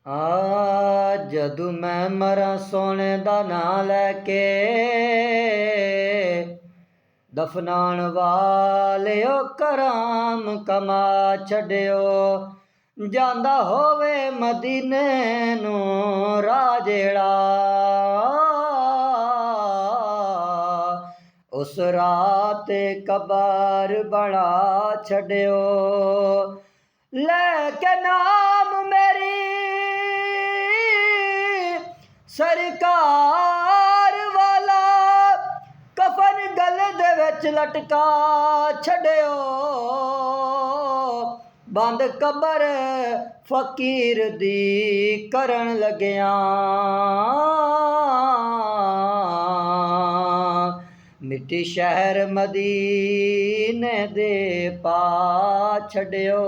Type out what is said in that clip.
जदू मैं मरा सोने दा नां लैके दफनाण वालिओ कराम कमा छड्डिओ ਜਾਂਦਾ ਹੋਵੇ ਮਦੀਨੇ ਨੂੰ ਰਾਹ ਜਿਹੜਾ ਉਸ ਰਾਹ ਤੇ ਕਬਰ ਬਣਾ ਛੱਡਿਓ ਲੈ ਕੇ ਨਾਮ ਮੇਰੀ ਸਰਕਾਰ ਵਾਲਾ ਕਫਨ ਗਲੇ ਦੇ ਵਿੱਚ ਲਟਕਾ ਛੱਡਿਓ ਬੰਦ ਕਬਰ ਫਕੀਰ ਦੀ ਕਰਨ ਲੱਗਿਆ ਮਿੱਟੀ ਸ਼ਹਿਰ ਮਦੀਨੇ ਦੇ ਪਾ ਛੱਡਿਓ।